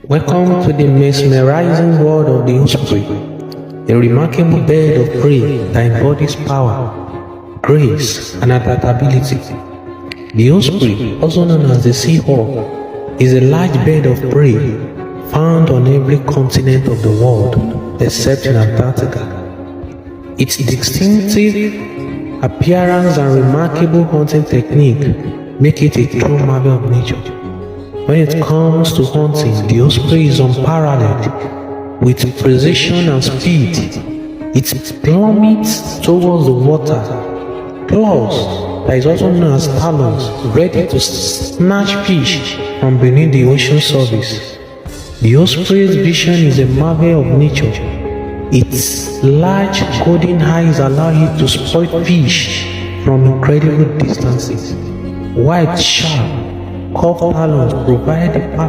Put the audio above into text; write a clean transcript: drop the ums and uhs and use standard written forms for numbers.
Welcome to the mesmerizing world of the Osprey, a remarkable bird of prey that embodies power, grace, and adaptability. The Osprey, also known as the Seahawk, is a large bird of prey found on every continent of the world except in Antarctica. Its distinctive appearance and remarkable hunting technique make it a true marvel of nature. When it comes to hunting, the Osprey is unparalleled. With precision and speed, it plummets towards the water, claws, that is also known as talons, ready to snatch fish from beneath the ocean surface. The Osprey's vision is a marvel of nature. Its large golden eyes allow it to spot fish from incredible distances, while sharp, curved talons provide the